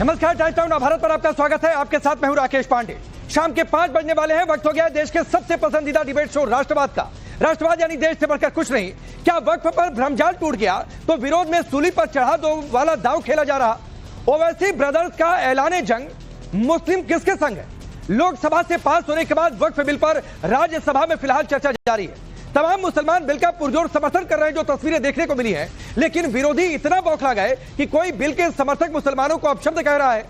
नमस्कार, times town Bharat पर आपका स्वागत है। आपके साथ मैं हूं राकेश पांडे। शाम के 5 बजने वाले हैं। वक्त हो गया है देश के सबसे पसंदीदा डिबेट शो राष्ट्रवाद का। राष्ट्रवाद यानी देश से बढ़कर कुछ नहीं। क्या वक्फ पर भ्रमजाल टूट गया तो विरोध में सूली पर चढ़ा दो वाला दांव खेला जा रहा? ओवैसी ब्रदर्स का ऐलान जंग मुस्लिम किसके संग है? लोकसभा से पास होने के बाद वक्फ बिल पर राज्यसभा में फिलहाल चर्चा जारी है। तमाम मुसलमान बिल का पुरजोर समर्थन कर रहे हैं, जो तस्वीरें देखने को मिली हैं। लेकिन विरोधी इतना बौखला गए कि कोई बिल के समर्थक मुसलमानों को अपशब्द कह रहा है,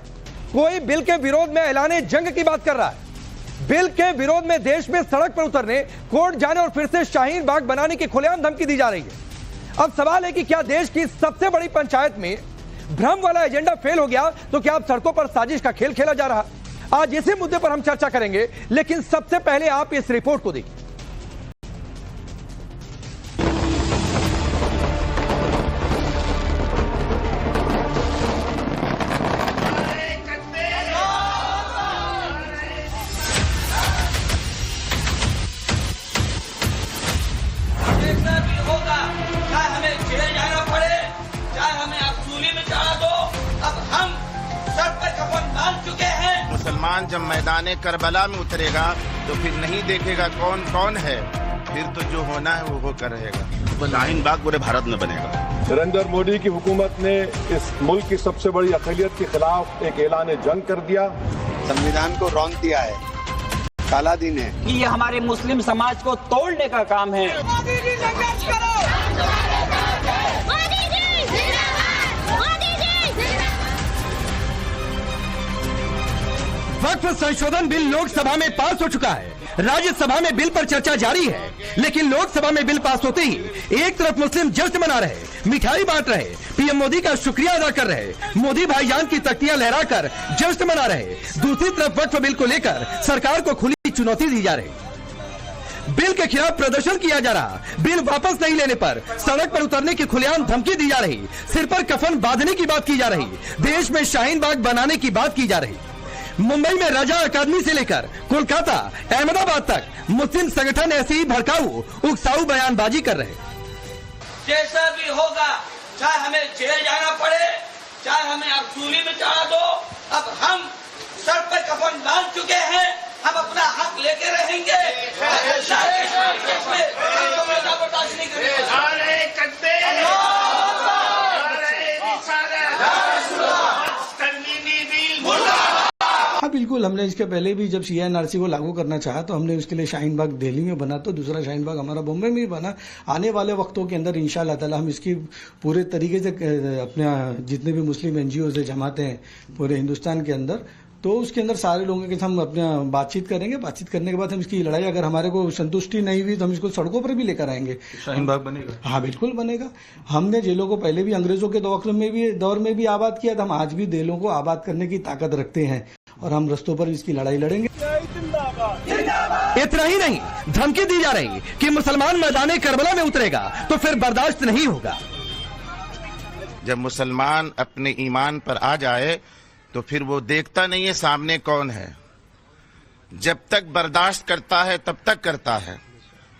कोई बिल के विरोध में ऐलान जंग की बात कर रहा है। बिल के विरोध में देश में सड़क पर उतरने, कोर्ट जाने और फिर से शाहीन बाग बनाने की खुलेआम धमकी दी जा रही है। अब सवाल है कि क्या देश की सबसे बड़ी पंचायत में भ्रम वाला एजेंडा फेल हो गया तो क्या अब सड़कों पर साजिश का खेल खेला जा रहा? आज इसी मुद्दे पर हम चर्चा करेंगे, लेकिन सबसे पहले आप इस रिपोर्ट को देखिए। मुसलमान जब मैदाने करबला में उतरेगा तो फिर नहीं देखेगा कौन कौन है, फिर तो जो होना है वो होकर रहेगा। शाहीन बाग पूरे भारत में बनेगा। नरेंद्र मोदी की हुकूमत ने इस मुल्क की सबसे बड़ी अक़लियत के खिलाफ एक ऐलान जंग कर दिया। संविधान को रौंद दिया है, काला दिन है। ये हमारे मुस्लिम समाज को तोड़ने का काम है। वक्फ संशोधन बिल लोकसभा में पास हो चुका है। राज्यसभा में बिल पर चर्चा जारी है, लेकिन लोकसभा में बिल पास होते ही एक तरफ मुस्लिम जश्न मना रहे, मिठाई बांट रहे, पीएम मोदी का शुक्रिया अदा कर रहे, मोदी भाईजान की तख्तियां लहराकर जश्न मना रहे। दूसरी तरफ वक्फ बिल को लेकर सरकार को खुली चुनौती दी जा रही। बिल के खिलाफ प्रदर्शन किया जा रहा, बिल वापस नहीं लेने पर सड़क पर उतरने की खुलेआम धमकी दी जा रही, सिर पर कफन बांधने की बात की जा रही, देश में शाहीन बाग बनाने की बात की जा रही। मुंबई में रजा अकादमी से लेकर कोलकाता, अहमदाबाद तक मुस्लिम संगठन ऐसी ही भड़काऊ, उकसाऊ बयानबाजी कर रहे। जैसा भी होगा, चाहे हमें जेल जाना पड़े, चाहे हमें आप सूली में चढ़ा दो, अब हम सर पर कफन बांध चुके हैं, हम अपना हक लेके रहेंगे। बर्दाश्त नहीं करेंगे। हाँ बिल्कुल, हमने इसके पहले भी जब CNRC को लागू करना चाहा तो हमने उसके लिए शाहीन बाग दिल्ली में बना, तो दूसरा शाहीन बाग हमारा बॉम्बे में भी बना। आने वाले वक्तों के अंदर इंशाअल्लाह ताला हम इसकी पूरे तरीके से अपने जितने भी मुस्लिम NGOs से जमाते हैं पूरे हिंदुस्तान के अंदर, तो उसके अंदर सारे लोगों के साथ हम अपना बातचीत करेंगे। बातचीत करने के बाद हम इसकी लड़ाई, अगर हमारे को संतुष्टि नहीं हुई तो हम इसको सड़कों पर भी लेकर आएंगे। शाहीन बाग बनेगा? हाँ बिल्कुल बनेगा। हमने जेलों को पहले भी अंग्रेजों के दौर में भी आबाद किया था, हम आज भी जेलों को आबाद करने की ताकत रखते हैं और हम रस्तों पर इसकी लड़ाई लड़ेंगे। इतना ही नहीं, धमकी दी जा रही कि मुसलमान मैदाने करबला में उतरेगा तो फिर बर्दाश्त नहीं होगा। जब मुसलमान अपने ईमान पर आ जाए तो फिर वो देखता नहीं है सामने कौन है। जब तक बर्दाश्त करता है तब तक करता है,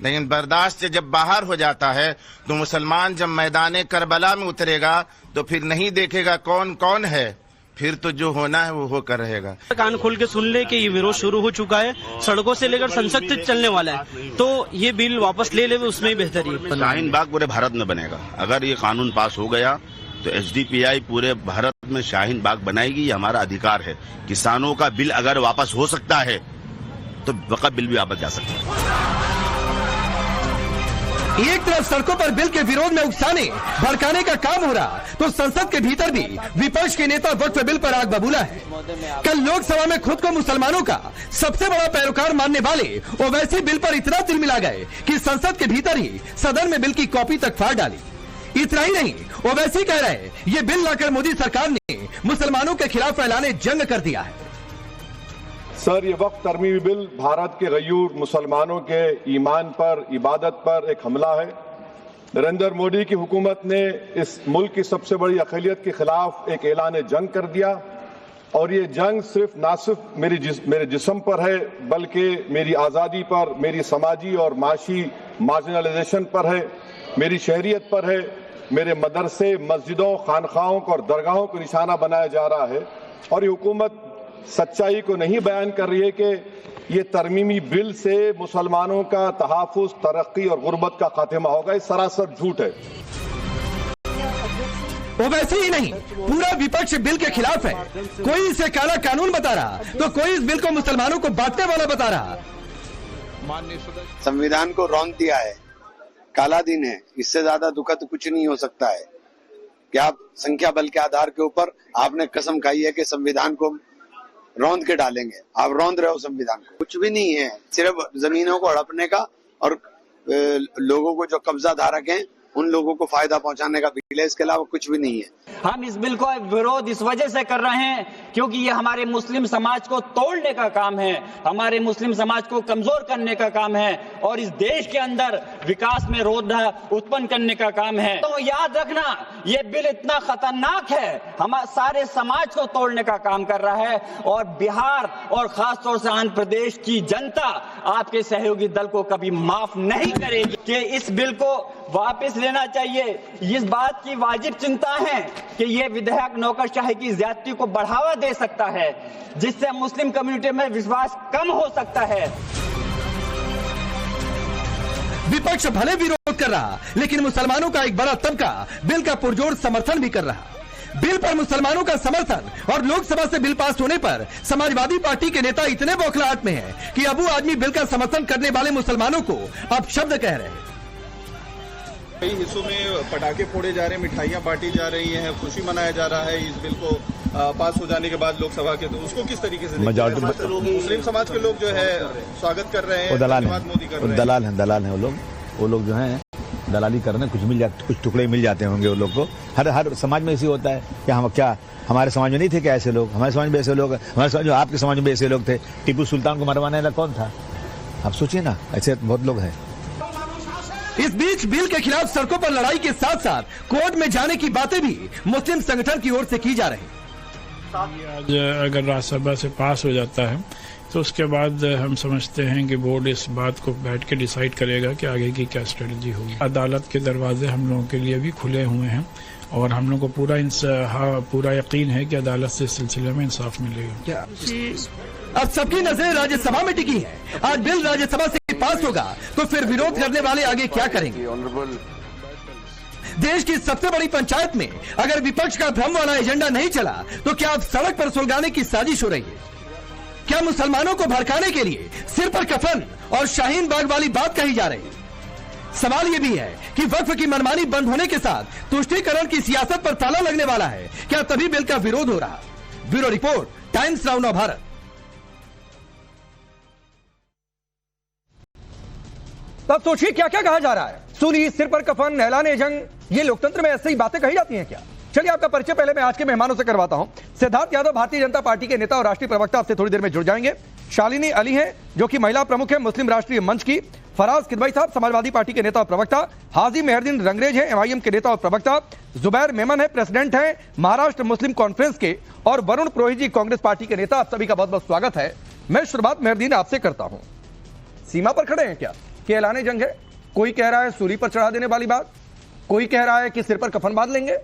लेकिन बर्दाश्त से जब बाहर हो जाता है तो मुसलमान जब मैदाने करबला में उतरेगा तो फिर नहीं देखेगा कौन कौन है, फिर तो जो होना है वो होकर रहेगा। कान खोल के सुन ले कि ये विरोध शुरू हो चुका है, सड़कों से लेकर संसद तक चलने वाला है, तो ये बिल वापस ले उसमें ही बेहतरी है। शाहीन बाग पूरे भारत में बनेगा। अगर ये कानून पास हो गया तो SDPI पूरे भारत में शाहीन बाग बनाएगी। ये हमारा अधिकार है। किसानों का बिल अगर वापस हो सकता है तो वक्फ बिल भी वापस जा सकता है। एक तरफ सड़कों पर बिल के विरोध में उकसाने, भड़काने का काम हो रहा, तो संसद के भीतर भी विपक्ष के नेता वक्फ बिल पर आग बबूला है। कल लोकसभा में खुद को मुसलमानों का सबसे बड़ा पैरोकार मानने वाले ओवैसी बिल पर इतना तिलमिला गए कि संसद के भीतर ही सदन में बिल की कॉपी तक फाड़ डाली। इतना ही नहीं, ओवैसी कह रहे ये बिल लाकर मोदी सरकार ने मुसलमानों के खिलाफ ऐलान जंग कर दिया है। सर, ये वक्फ तरमीमी बिल भारत के गयूर मुसलमानों के ईमान पर, इबादत पर एक हमला है। नरेंद्र मोदी की हुकूमत ने इस मुल्क की सबसे बड़ी अक़लियत के खिलाफ एक ऐलान जंग कर दिया, और ये जंग ना सिर्फ मेरे जिस्म पर है, बल्कि मेरी आज़ादी पर, मेरी समाजी और माशी मार्जिनलाइजेशन पर है, मेरी शहरियत पर है, मेरे मदरसे, मस्जिदों, खानखाहों और दरगाहों को निशाना बनाया जा रहा है। और ये हुकूमत सच्चाई को नहीं बयान कर रही है कि ये तरमीमी बिल से मुसलमानों का तहफ़्फ़ुज़, तरक्की और गुर्बत का खात्मा होगा, ये सरासर झूठ है। वो वैसे ही नहीं, पूरा विपक्ष बिल के खिलाफ है। कोई इसे काला कानून बता रहा तो कोई इस बिल को मुसलमानों को बांटने वाला बता रहा। संविधान को रौंद दिया है, काला दिन है, इससे ज्यादा दुखद कुछ नहीं हो सकता है कि आप संख्या बल के आधार के ऊपर आपने कसम खाई है कि संविधान को रौंद के डालेंगे। आप रौंद रहे हो संविधान को। कुछ भी नहीं है, सिर्फ जमीनों को हड़पने का और लोगों को जो कब्जा धारक हैं उन लोगों को फायदा पहुंचाने का बिल है, इसके अलावा कुछ भी नहीं है। हम इस बिल को विरोध इस वजह से कर रहे हैं क्योंकि ये हमारे मुस्लिम समाज को तोड़ने का काम है, हमारे मुस्लिम समाज को कमजोर करने का काम है और इस देश के अंदर विकास में रोधा उत्पन्न करने का काम है। तो याद रखना, ये बिल इतना खतरनाक है, हमारे सारे समाज को तोड़ने का काम कर रहा है और बिहार और खासतौर से आंध्र प्रदेश की जनता आपके सहयोगी दल को कभी माफ नहीं करेगी कि इस बिल को वापस लेना चाहिए। इस बात की वाजिब चिंता है कि यह विधेयक नौकरशाही की ज्यादती को बढ़ावा दे सकता है, जिससे मुस्लिम कम्युनिटी में विश्वास कम हो सकता है। विपक्ष भले विरोध कर रहा, लेकिन मुसलमानों का एक बड़ा तबका बिल का पुरजोर समर्थन भी कर रहा। बिल पर मुसलमानों का समर्थन और लोकसभा से बिल पास होने पर समाजवादी पार्टी के नेता इतने बौखलाहट में हैं कि अबू आदमी बिल का समर्थन करने वाले मुसलमानों को अब शब्द कह रहे हैं। कई हिस्सों में पटाखे फोड़े जा रहे हैं, मिठाइयां बांटी जा रही हैं, खुशी मनाया जा रहा है इस बिल को पास हो जाने के बाद लोकसभा के। तो उसको किस तरीके से मुस्लिम समाज के लोग जो है स्वागत कर रहे हैं, धन्यवाद मोदी कर रहे हैं। दलाल हैं वो लोग जो हैं दलाली कर रहे हैं, कुछ मिल जाते, कुछ टुकड़े मिल जाते होंगे वो लोग को। हर समाज में ऐसे होता है कि हम क्या हमारे समाज में नहीं थे क्या ऐसे लोग? हमारे समाज में ऐसे लोग, हमारे समाज में, आपके समाज में ऐसे लोग थे। टीपू सुल्तान को मरवाने वाला कौन था? आप सोचिए ना, ऐसे बहुत लोग हैं। इस बीच बिल के खिलाफ सड़कों पर लड़ाई के साथ साथ कोर्ट में जाने की बातें भी मुस्लिम संगठन की ओर से की जा रही। आज अगर राज्यसभा से पास हो जाता है तो उसके बाद हम समझते हैं कि बोर्ड इस बात को बैठ के डिसाइड करेगा कि आगे की क्या स्ट्रेटजी होगी। अदालत के दरवाजे हम लोगों के लिए भी खुले हुए हैं और हम लोग को पूरा यकीन है कि अदालत से इस सिलसिले में इंसाफ मिलेगा। अब सबकी नजरें राज्यसभा में टिकी है। आज बिल राज्यसभा से पास होगा तो फिर विरोध करने वाले आगे क्या करेंगे? देश की सबसे बड़ी पंचायत में अगर विपक्ष का भ्रम वाला एजेंडा नहीं चला तो क्या अब सड़क पर सुलगाने की साजिश हो रही है? क्या मुसलमानों को भड़काने के लिए सिर पर कफन और शाहीन बाग वाली बात कही जा रही है? सवाल यह भी है कि वक्फ की मनमानी बंद होने के साथ तुष्टीकरण की सियासत पर ताला लगने वाला है। क्या तभी बिल का विरोध हो रहा? ब्यूरो रिपोर्ट, टाइम्स नाउ नव भारत। तब सोचिए क्या क्या कहा जा रहा है। सूली, सिर पर कफन, ऐलाने जंग, ये लोकतंत्र में ऐसी ही बातें कही जाती हैं क्या? चलिए आपका परिचय पहले मैं आज के मेहमानों से करवाता हूं। सिद्धार्थ यादव भारतीय जनता पार्टी के नेता और राष्ट्रीय प्रवक्ता आपसे थोड़ी देर में जुड़ जाएंगे। शालिनी अली हैं जो कि महिला प्रमुख है मुस्लिम राष्ट्रीय मंच की। फराज किदवई साहब समाजवादी पार्टी के नेता और प्रवक्ता। हाजी मेहरदीन रंगरेज हैं एमआईएम के नेता और प्रवक्ता। जुबैर मेमन है प्रेसिडेंट हैं महाराष्ट्र मुस्लिम कॉन्फ्रेंस के। और वरुण पुरोहित जी कांग्रेस पार्टी के नेता। आप सभी का बहुत बहुत स्वागत है। मैं शुरुआत मेहरदीन आपसे करता हूं। सीमा पर खड़े हैं क्या कि ऐलाने जंग है? कोई कह रहा है सूली पर चढ़ा देने वाली बात, कोई कह रहा है कि सिर पर कफन बांध लेंगे।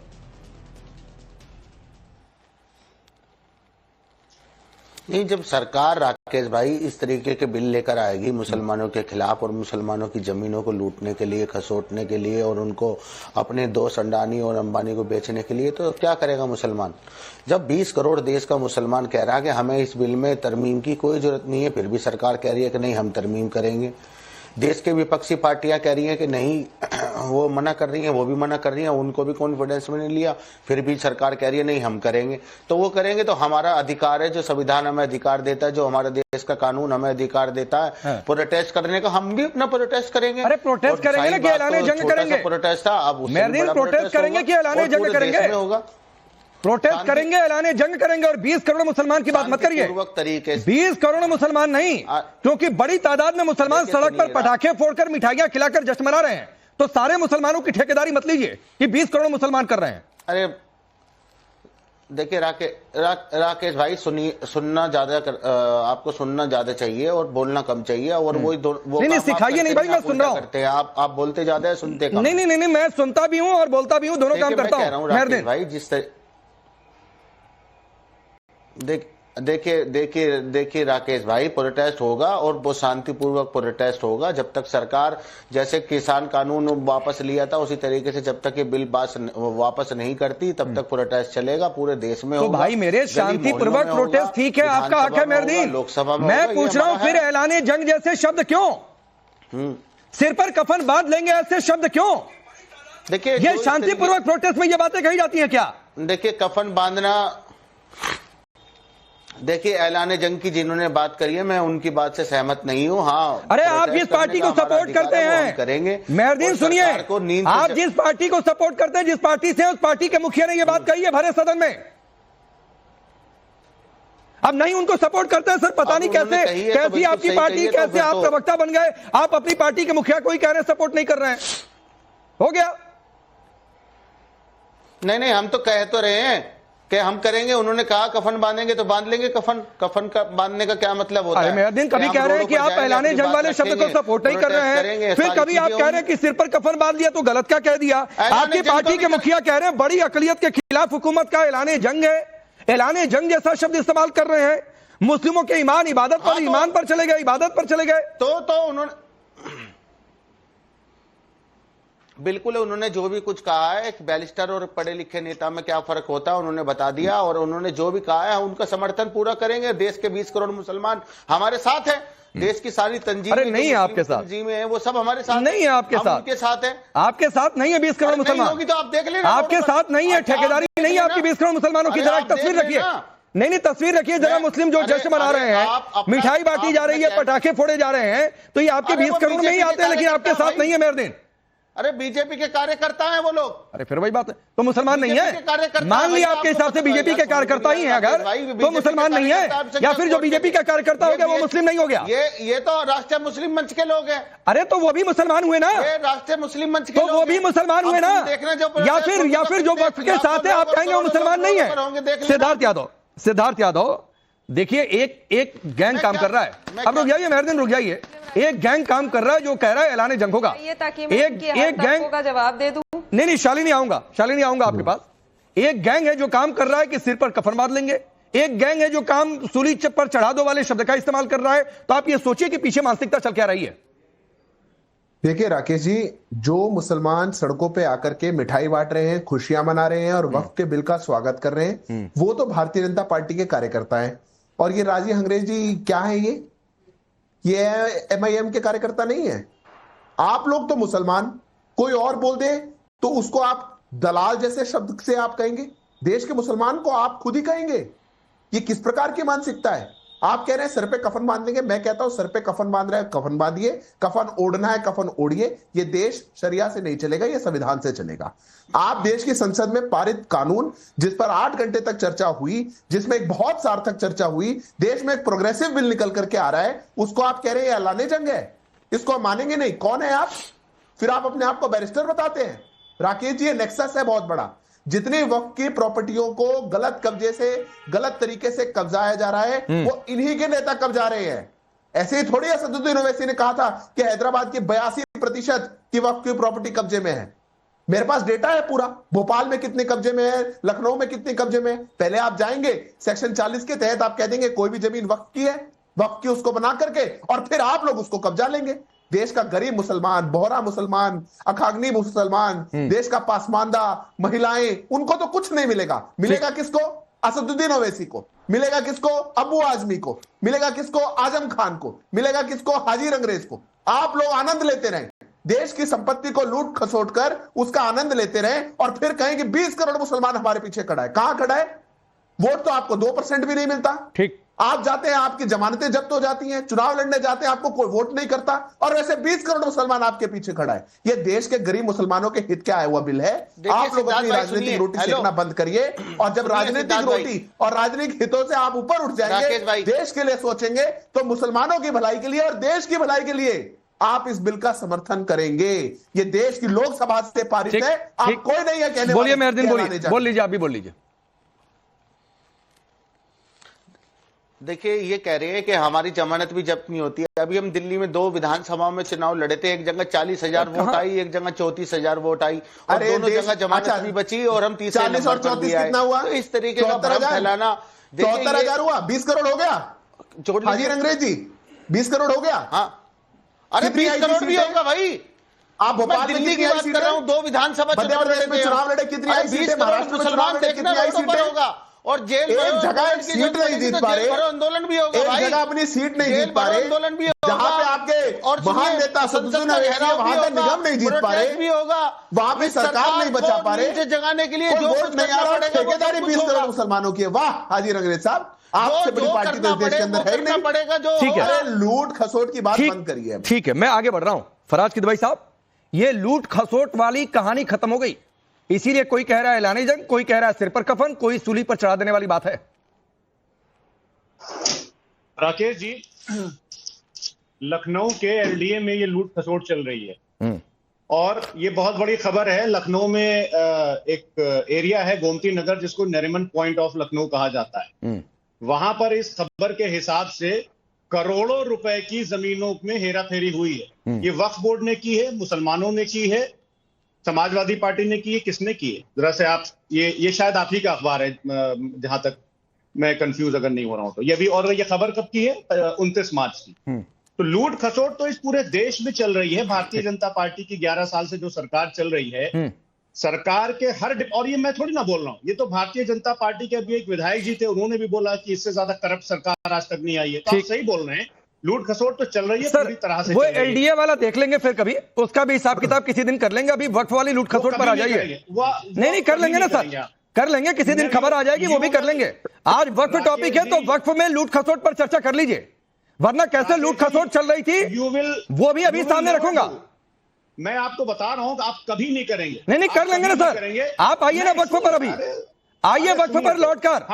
नहीं, जब सरकार राकेश भाई इस तरीके के बिल लेकर आएगी मुसलमानों के खिलाफ और मुसलमानों की जमीनों को लूटने के लिए, खसोटने के लिए और उनको अपने दोस्त अंडानी और अंबानी को बेचने के लिए, तो क्या करेगा मुसलमान? जब 20 करोड़ देश का मुसलमान कह रहा है कि हमें इस बिल में तरमीम की कोई जरूरत नहीं है, फिर भी सरकार कह रही है कि नहीं हम तरमीम करेंगे। देश के विपक्षी पार्टियां कह रही हैं कि नहीं, वो मना कर रही हैं, वो भी मना कर रही हैं, उनको भी कॉन्फिडेंस में नहीं लिया, फिर भी सरकार कह रही है नहीं हम करेंगे। तो वो करेंगे तो हमारा अधिकार है, जो संविधान हमें अधिकार देता है, जो हमारे देश का कानून हमें अधिकार देता है प्रोटेस्ट करने का, हम भी अपना प्रोटेस्ट करेंगे। अरे प्रोटेस्ट करेंगे ना कि ऐलाने जंग करेंगे? प्रोटेस्ट था, अब प्रोटेस्ट करेंगे कि ऐलाने जंग करेंगे? होगा प्रोटेस्ट करेंगे, ऐलाने जंग करेंगे। और 20 करोड़ मुसलमान की बात मत करिए, 20 करोड़ मुसलमान नहीं, क्योंकि बड़ी तादाद में मुसलमान सड़क पर पटाखे फोड़कर मिठाइयां खिलाकर जश्न मना रहे हैं। तो सारे मुसलमानों की ठेकेदारी मत लीजिए कि 20 करोड़ मुसलमान कर रहे हैं। अरे देखिए राकेश भाई, सुनना ज्यादा आपको सुनना ज्यादा चाहिए और बोलना कम चाहिए। और वो नहीं सिखाइए नहीं भाई, मैं सुन रहा हूँ। आप बोलते ज्यादा है, सुनते कम। नहीं, मैं सुनता भी हूँ और बोलता भी हूँ, दोनों काम करता हूँ। भाई देखिए राकेश भाई, प्रोटेस्ट होगा और वो शांतिपूर्वक प्रोटेस्ट होगा। जब तक सरकार जैसे किसान कानून वापस लिया था उसी तरीके से जब तक ये बिल वापस नहीं करती तब तक प्रोटेस्ट चलेगा पूरे देश में। तो भाई मेरे शांतिपूर्वक प्रोटेस्ट ठीक है, आपका हक है मेहरदीन, लोकसभा में मैं पूछ रहा हूं फिर ऐलाने जंग जैसे शब्द क्यों? सिर पर कफन बांध लेंगे ऐसे शब्द क्यों? देखिए ये शांतिपूर्वक प्रोटेस्ट में ये बातें कही जाती हैं क्या? देखिए कफन बांधना, देखिए ऐलान जंग की जिन्होंने बात करी है मैं उनकी बात से सहमत नहीं हूं। हाँ, अरे आप जिस पार्टी को सपोर्ट करते हैं करेंगे मेहरदीन, सुनिए, आप जिस पार्टी को सपोर्ट करते हैं, जिस पार्टी से, उस पार्टी के मुखिया ने ये बात कही है भरे सदन में। अब नहीं उनको सपोर्ट करते हैं सर, पता नहीं कैसे, कैसी आपकी पार्टी, कैसे आप प्रवक्ता बन गए, आप अपनी पार्टी के मुखिया को ही कह रहे हैं सपोर्ट नहीं कर रहे हैं। हो गया? नहीं, हम तो कह तो रहे हैं कि हम करेंगे। उन्होंने कहा कफन बांधेंगे तो बांध लेंगे कफन का बांधने का क्या मतलब होता है? मेहरदीन, कभी कह रहे हैं कि आप ऐलाने जंग वाले शब्द को सपोर्ट नहीं कर रहे हैं, फिर कभी आप कह रहे हैं कि सिर पर कफन बांध लिया तो गलत क्या कह दिया। आपकी पार्टी के मुखिया कह रहे हैं बड़ी अकलियत के खिलाफ हुकूमत का ऐलाने जंग है, ऐलाने जंग जैसा शब्द इस्तेमाल कर रहे हैं। मुस्लिमों के ईमान इबादत पर, ईमान पर चले गए, इबादत पर चले गए। तो उन्होंने बिल्कुल, उन्होंने जो भी कुछ कहा है, एक बैरिस्टर और पढ़े लिखे नेता में क्या फर्क होता है उन्होंने बता दिया, और उन्होंने जो भी कहा है उनका समर्थन पूरा करेंगे। देश के 20 करोड़ मुसलमान हमारे साथ हैं, देश की सारी तंजीमें, अरे नहीं है आपके साथ, तंजीमें हैं वो सब हमारे साथ नहीं है, आपके साथ, उनके साथ है। आपके साथ नहीं है 20 करोड़ मुसलमान होगी तो आप देख लेना, आपके साथ नहीं है, ठेकेदारी नहीं है आपकी 20 करोड़ मुसलमानों की। जरा तस्वीर रखिए, नहीं तस्वीर रखिए जरा, मुस्लिम जो जश्न मना रहे हैं, मिठाई बांटी जा रही है, पटाखे फोड़े जा रहे हैं, तो ये आपके 20 करोड़ में ही आते हैं, लेकिन आपके साथ नहीं है मेहरदीन। अरे बीजेपी के कार्यकर्ता हैं वो लोग। अरे फिर वही बात है, तो मुसलमान नहीं है? मान लिया आपके हिसाब से बीजेपी के कार्यकर्ता ही हैं अगर, तो मुसलमान नहीं है, या फिर जो बीजेपी का कार्यकर्ता हो गया वो मुस्लिम नहीं हो गया? ये तो राष्ट्रीय मुस्लिम मंच के लोग हैं। अरे तो वो भी मुसलमान हुए ना, ये राष्ट्रीय मुस्लिम मंच के तो वो भी मुसलमान हुए ना। या फिर जो वक्त के साथ है आप कहेंगे वो मुसलमान नहीं है? सिद्धार्थ यादव देखिए, एक गैंग काम कर रहा है। अब रुक जाइए मेहरदीन, रुक जाइए। एक गैंग काम कर रहा है जो कह रहा है ऐलाने जंग होगा। एक गैंग का जवाब दे दूं? नहीं, शालिनी आऊंगा आपके पास। एक गैंग है जो काम कर रहा है कि सिर पर कफन बांध लेंगे, एक गैंग है जो काम सूली पर चढ़ा दो वाले शब्द का इस्तेमाल कर रहा है। तो आप ये सोचिए कि पीछे मानसिकता चल क्या रही है। देखिए राकेश जी, जो मुसलमान सड़कों पे आकर के मिठाई बांट रहे हैं, खुशियां मना रहे हैं और वक्फ के बिल का स्वागत कर रहे हैं, वो तो भारतीय जनता पार्टी के कार्यकर्ता हैं। और ये राजी अंग्रेज जी क्या है, ये MIM के कार्यकर्ता नहीं है। आप लोग तो मुसलमान, कोई और बोल दे तो उसको आप दलाल जैसे शब्द से आप कहेंगे, देश के मुसलमान को आप खुद ही कहेंगे। ये किस प्रकार की मानसिकता है? आप कह रहे हैं सर पे कफन बांध देंगे, मैं कहता हूं सर पे कफन बांध रहे हैं, कफन बांधिए, कफन ओढ़ना है कफन ओढ़िए। ये देश शरिया से नहीं चलेगा, ये संविधान से चलेगा। आप देश की संसद में पारित कानून जिस पर 8 घंटे तक चर्चा हुई, जिसमें एक बहुत सार्थक चर्चा हुई, देश में एक प्रोग्रेसिव बिल निकल करके आ रहा है, उसको आप कह रहे हैं ऐलाने जंग है, इसको हम मानेंगे नहीं। कौन है आप? फिर आप अपने आप को बैरिस्टर बताते हैं। राकेश जी, ये नेक्सस है बहुत बड़ा। जितनी वक्त की प्रॉपर्टियों को गलत कब्जे से, गलत तरीके से कब्जाया जा रहा है, वो इन्हीं के नेता कब्जा रहे हैं। ऐसे ही थोड़ी असदुद्दीन ओवैसी ने कहा था कि हैदराबाद की 82% की वक्त की प्रॉपर्टी कब्जे में है। मेरे पास डेटा है पूरा, भोपाल में कितने कब्जे में है, लखनऊ में कितने कब्जे में है। पहले आप जाएंगे सेक्शन 40 के तहत, आप कह देंगे कोई भी जमीन वक्त की है, वक्त की उसको बना करके, और फिर आप लोग उसको कब्जा लेंगे। देश का गरीब मुसलमान, बोहरा मुसलमान, अखाग्नी मुसलमान, देश का पासमानदा, महिलाएं, उनको तो कुछ नहीं मिलेगा। मिलेगा किसको? असदुद्दीन ओवैसी को। मिलेगा किसको? अबू आजमी को। मिलेगा किसको? आजम खान को। मिलेगा किसको? हाजी अंग्रेज को। आप लोग आनंद लेते रहें, देश की संपत्ति को लूट खसोट कर उसका आनंद लेते रहे, और फिर कहें कि 20 करोड़ मुसलमान हमारे पीछे खड़ा है। कहां खड़ा है? वोट तो आपको 2% भी नहीं मिलता। ठीक, आप जाते हैं, आपकी जमानतें जब्त हो जाती हैं, चुनाव लड़ने जाते हैं, आपको कोई वोट नहीं करता, और वैसे 20 करोड़ मुसलमान आपके पीछे खड़ा है। ये देश के गरीब मुसलमानों के हित का आया हुआ बिल है। आप लोग अपनी राजनीतिक रोटी सेकना बंद करिए, और जब राजनीतिक रोटी और राजनीतिक हितों से आप ऊपर उठ जाएंगे, देश के लिए सोचेंगे, तो मुसलमानों की भलाई के लिए और देश की भलाई के लिए आप इस बिल का समर्थन करेंगे। ये देश की लोकसभा से पारित है, आप कोई नहीं है कहने। बोलिए मेहरदीन, बोल लीजिए, आप भी बोल लीजिए। देखिए, ये कह रहे हैं कि हमारी जमानत भी जब्त नहीं होती है। अभी हम दिल्ली में 2 विधानसभाओं में चुनाव लड़े थे, एक जगह 40,000 वोट आई, एक जगह 34,000 वोट आई, और दोनों जगह जमानत भी बची और हम 40 और 34 कितना हुआ? तो इस तरीके का भ्रम फैलाना। 74,000 हुआ, 20 करोड़ हो गया हाजिर अंग्रेज जी, 20 करोड़ हो गया। हाँ, अरे 20 करोड़ भी होगा भाई। आप भोपाल दिल्ली की बात कर रहा हूँ, 2 विधानसभा चुनाव लड़े, कितनी आई सीटें? महाराष्ट्र में चुनाव लड़े, कितनी आई सीटें? होगा। और जेल एक जगह एक सीट नहीं जीत पा रहे, आंदोलन भी होगा, एक जगह अपनी सीट नहीं जीत पा रहे, आंदोलन भी होगा, जहां पे आपके महान नेता सदुद्दीन अवैसी वहां का निगम नहीं जीत पा रहे, भी होगा, वहां पे सरकार नहीं बचा पा रहे, जगाने के लिए जो वोट नहीं आ रहा, ठेकेदारी 20 करोड़ मुसलमानों की है। वाह हाजिर अंग्रेज साहब, आपसे बड़ी पार्टी तो देश के अंदर है ही नहीं। पड़ेगा जो ठीक है, अरे लूट खसोट की बात बंद करिए। ठीक है, मैं आगे बढ़ रहा हूं। फराज किदवई साहब, ये लूट खसोट वाली कहानी खत्म हो गई, इसीलिए कोई कह रहा है ऐलान जंग, कोई कह रहा है सिर पर कफन, कोई सूली पर चढ़ा देने वाली बात है। राकेश जी, लखनऊ के एलडीए में ये लूट खसोट चल रही है और ये बहुत बड़ी खबर है। लखनऊ में एक एरिया है गोमती नगर जिसको नरीमन पॉइंट ऑफ लखनऊ कहा जाता है। वहां पर इस खबर के हिसाब से करोड़ों रुपए की जमीनों में हेरा फेरी हुई है। ये वक्फ बोर्ड ने की है, मुसलमानों ने की है, समाजवादी पार्टी ने की है, किसने की है? जरा से आप ये शायद आप ही का अखबार है, जहां तक मैं कंफ्यूज अगर नहीं हो रहा हूं तो। ये भी, और ये खबर कब की है? 29 मार्च की। तो लूट खसोट तो इस पूरे देश में चल रही है। भारतीय जनता पार्टी की 11 साल से जो सरकार चल रही है, सरकार के और ये मैं थोड़ी ना बोल रहा हूं, ये तो भारतीय जनता पार्टी के अभी एक विधायक जी थे, उन्होंने भी बोला कि इससे ज्यादा करप्ट सरकार आज तक नहीं आई है। तो आप सही बोल रहे हैं, लूट खसोट तो चल रही है पूरी तरह से। वो एलडीए वाला देख लेंगे फिर कभी, उसका भी हिसाब किताब किसी दिन कर लेंगे। अभी वक्फ वाली लूट खसोट पर आ जाइए। नहीं कर लेंगे ना सर, कर लेंगे किसी दिन, खबर आ जाएगी वो भी कर लेंगे। आज वक्फ टॉपिक है तो वक्फ में लूट खसोट पर चर्चा कर लीजिए, वरना कैसे लूट खसोट चल रही थी वो भी अभी सामने रखूंगा। मैं आपको बता रहा हूं कि आप कभी नहीं करेंगे। नहीं कर लेंगे ना सर, आप आइए ना वक्फ पर, अभी आइए वक्फ पर लौट कर।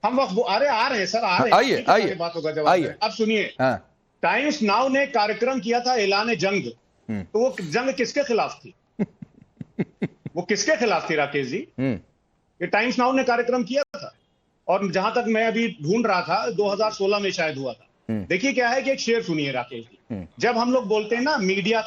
हम वक्फ अरे आ रहे हैं सर, आ रहे हैं, आइए बात होगा जब आइए। अब सुनिए, टाइम्स नाउ ने कार्यक्रम किया था ऐलान जंग, तो वो जंग किसके खिलाफ थी? वो किसके खिलाफ थी राकेश जी? ये टाइम्स नाउ ने कार्यक्रम किया था, और जहां तक मैं अभी ढूंढ रहा था 2016 में शायद हुआ था। देखिए क्या है कि एक शेर सुनिए राकेश जी, जब हम लोग बोलते हैं ना मीडिया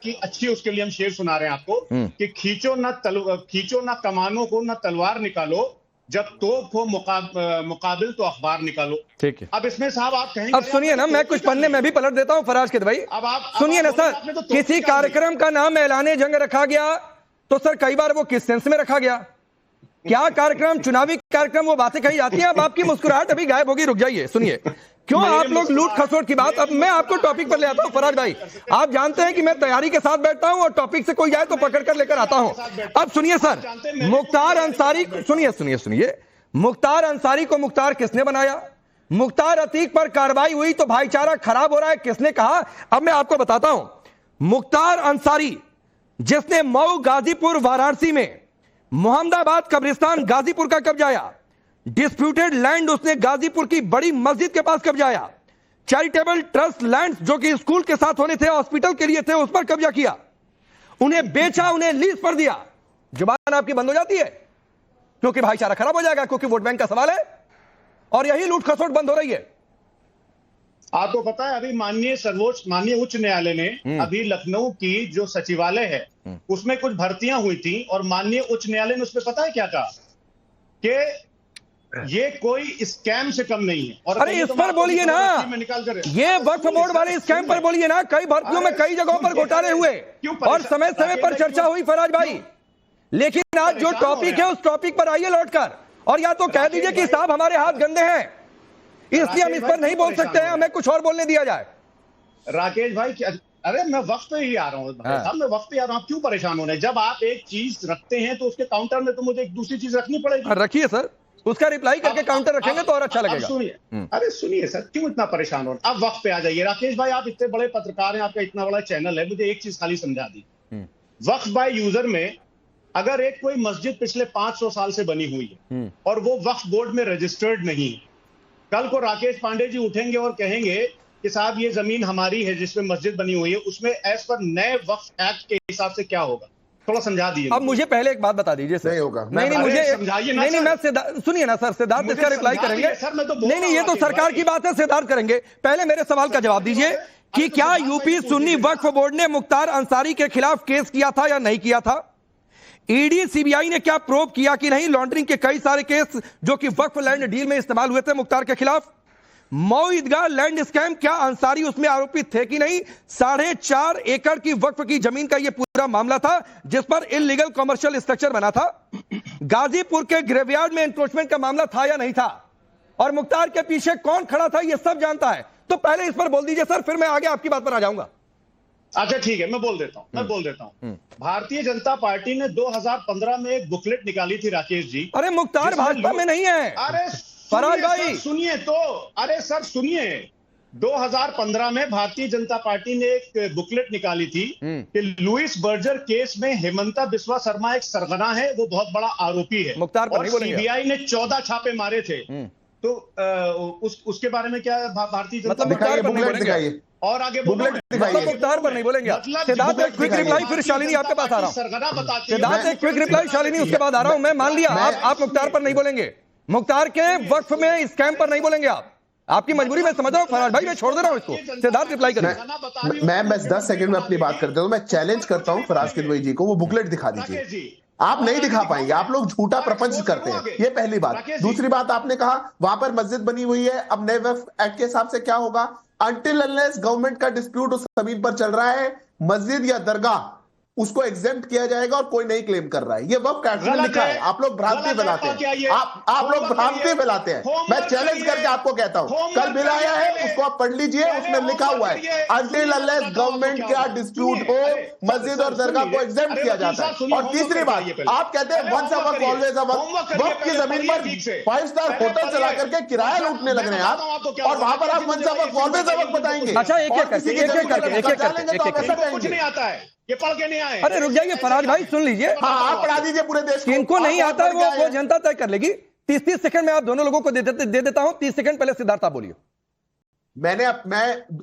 की अच्छी, उसके लिए हम शेर सुना रहे हैं आपको कि खींचो ना कमानों को, ना तलवार निकालो, जब तोप हो मुकाबिल तो अखबार निकालो। ठीक है, अब इसमें साहब आप कहेंगे, अब सुनिए ना, मैं कुछ पन्ने में भी पलट देता हूं फराज किदवई। अब आप सुनिए ना सर, किसी कार्यक्रम का नाम ऐलान जंग रखा गया तो सर कई बार वो किस सेंस में रखा गया? क्या कार्यक्रम, चुनावी कार्यक्रम, वो बातें कही जाती हैं। अब आपकी मुस्कुराहट अभी गायब होगी, रुक जाइए। सुनिए, क्यों आप लोग लूट खसोट की बात, अब मैं आपको टॉपिक पर ले आता हूं फराज भाई। आप जानते हैं कि मैं तैयारी के साथ बैठता हूं और टॉपिक से कोई जाए तो पकड़ कर लेकर आता हूं। अब सुनिए सर, मुख्तार अंसारी, सुनिए, मुख्तार अंसारी को मुख्तार किसने बनाया? मुख्तार अतीक पर कार्रवाई हुई तो भाईचारा खराब हो रहा है, किसने कहा? अब मैं आपको बताता हूं। मुख्तार अंसारी जिसने मऊ, गाजीपुर, वाराणसी में मोहम्मदाबाद कब्रिस्तान गाजीपुर का कब्जाया, डिस्प्यूटेड लैंड उसने गाजीपुर की बड़ी मस्जिद के पास कब्जाया, चैरिटेबल ट्रस्ट लैंड जो कि स्कूल के साथ होने थे, हॉस्पिटल के लिए थे, उस पर कब्जा किया, उन्हें बेचा, उन्हें लीज पर दिया। जुबान आपकी बंद हो जाती है क्योंकि भाईचारा खराब हो जाएगा, क्योंकि वोट बैंक का सवाल है, और यही लूट खसोट बंद हो रही है। आपको पता है अभी माननीय उच्च न्यायालय ने अभी लखनऊ की जो सचिवालय है उसमें कुछ भर्तियां हुई थी, और माननीय उच्च न्यायालय ने उसमें पता है क्या कहा कि ये कोई स्कैम से कम नहीं है। और अरे इस पर बोलिए ना, ये वक्फ बोर्ड वाले स्कैम पर बोलिए ना। कई भर्तियों में कई जगहों पर घोटाले हुए और समय समय पर चर्चा हुई फराज भाई, लेकिन आज जो टॉपिक है उस टॉपिक पर आइए लौटकर, और या तो कह दीजिए कि साहब हमारे हाथ गंदे हैं इसलिए हम इस पर नहीं बोल सकते हैं, हमें कुछ और बोलने दिया जाए। राकेश भाई, अरे मैं वक्त पे ही आ रहा हूँ, मैं वक्त पे आ रहा हूँ, क्यों परेशान होने? जब आप एक चीज रखते हैं तो उसके काउंटर में तो मुझे एक दूसरी चीज रखनी पड़ेगी। रखिए सर, उसका रिप्लाई करके काउंटर रखेंगे तो और अच्छा लगेगा। सुनिए, अरे सुनिए सर, क्यों इतना परेशान हो? अब वक्त पे आ जाइए। राकेश भाई, आप इतने बड़े पत्रकार हैं, आपका इतना बड़ा चैनल है, मुझे एक चीज खाली समझा दी। वक्फ बाय यूजर में अगर एक कोई मस्जिद पिछले 500 साल से बनी हुई है और वो वक्फ बोर्ड में रजिस्टर्ड नहीं है, कल को राकेश पांडे जी उठेंगे और कहेंगे कि साहब ये जमीन हमारी है जिसमें मस्जिद बनी हुई है, उसमें एज पर नए वक्फ एक्ट के हिसाब से क्या होगा? थोड़ा समझा दिए। अब मुझे पहले एक बात बता दीजिए सर। नहीं होगा। नहीं मुझे समझाइए ना। नहीं मैं सुनिए ना सर, सिद्धार्थ इसका रिप्लाई करेंगे। नहीं ये तो सरकार की बात है, सिद्धार्थ करेंगे। पहले मेरे सवाल का जवाब दीजिए कि क्या यूपी सुन्नी वक्फ बोर्ड ने मुख्तार अंसारी के खिलाफ केस किया था या नहीं किया था? ईडी सीबीआई ने क्या प्रोब किया कि नहीं लॉन्ड्रिंग के कई सारे केस जो कि वक्फ लैंड डील में इस्तेमाल हुए थे मुख्तार के खिलाफ? मऊ ईदगाह लैंड स्कैम, क्या अंसारी उसमें आरोपित थे कि नहीं? 4.5 एकड़ की वक्फ की जमीन का यह पूरा मामला था जिस पर इलीगल कमर्शियल स्ट्रक्चर बना था। गाजीपुर के ग्रेवयार्ड में एनक्रोचमेंट का मामला था या नहीं था? और मुख्तार के पीछे कौन खड़ा था यह सब जानता है। तो पहले इस पर बोल दीजिए सर, फिर मैं आगे आपकी बात पर आ जाऊंगा। अच्छा ठीक है, मैं बोल देता हूं। भारतीय जनता पार्टी ने 2015 में एक बुकलेट निकाली थी राकेश जी। अरे मुख्तार भाजपा में नहीं है। अरे फराज भाई सुनिए तो, अरे सर सुनिए, 2015 में भारतीय जनता पार्टी ने एक बुकलेट निकाली थी कि लुइस बर्जर केस में हेमंता बिस्वा शर्मा एक सरगना है, वो बहुत बड़ा आरोपी है। मुख्तार पर और नहीं बोलेंगे। सीबीआई ने 14 छापे मारे थे। तो उसके बारे में क्या भारतीय जनता पार्टी और आगे मुख्तार पर नहीं बोलेंगे। सिद्धार्थ एक क्विक रिप्लाई, फिर शालिनी आपके पास आ रहा हूं। सिद्धार्थ एक क्विक रिप्लाई, शालिनी उसके बाद आ रहा हूं मैं। मान लिया आप मुख्तार पर नहीं बोलेंगे, मुख्तार के वक्फ में स्कैम पर नहीं बोलेंगे आप। आपकी मजबूरी मैं समझ रहा हूं फराज भाई, मैं छोड़ दे रहा हूं इसको। सिद्धार्थ रिप्लाई करें। मैं बस 10 सेकंड में अपनी बात करता हूं। मैं चैलेंज करता हूं फराज किदवई जी को, वो बुकलेट दिखा दीजिए। आप नहीं दिखा पाएंगे, आप लोग झूठा प्रपंच करते हैं, ये पहली बात। दूसरी बात, आपने कहा वहां पर मस्जिद बनी हुई है, अब नए वक्फ एक्ट के हिसाब से क्या होगा? अनटिल अनलेस गवर्नमेंट का डिस्प्यूट उस जमीन पर चल रहा है, मस्जिद या दरगाह उसको एग्जेम्प्ट किया जाएगा और कोई नहीं क्लेम कर रहा है। ये वक्फ एक्ट में लिखा है। आप लोग भ्रांति फैलाते हैं, आप लोग भ्रांति फैलाते हैं। मैं चैलेंज करके आपको कहता हूं, कल बिल आया है, उसको आप पढ़ लीजिए, उसमें लिखा हुआ है अनटिल अनलेस गवर्नमेंट का डिस्प्यूट हो मस्जिद और दरगाह को एग्जेम्प्ट किया जाता है। और तीसरी बात, आप कहते हैं once a Waqf always a वक्फ। वक्फ की जमीन पर 5 स्टार होटल चला करके किराया लूटने लग रहे हैं आप, और वहां पर आप once a Waqf always a वक्फ बताएंगे। अच्छा एक एक कुछ नहीं आता है, ये पढ़ के नहीं आए। अरे रुक जाइए फराज भाई, सुन लीजिए। आप पढ़ा दीजिए पूरे देश को। इनको नहीं आता है वो जनता तय कर लेगी। 30 सेकंड में आप दोनों लोगों को दे देता हूं। 30 सेकंड पहले सिद्धार्थ आप बोलिए। मैं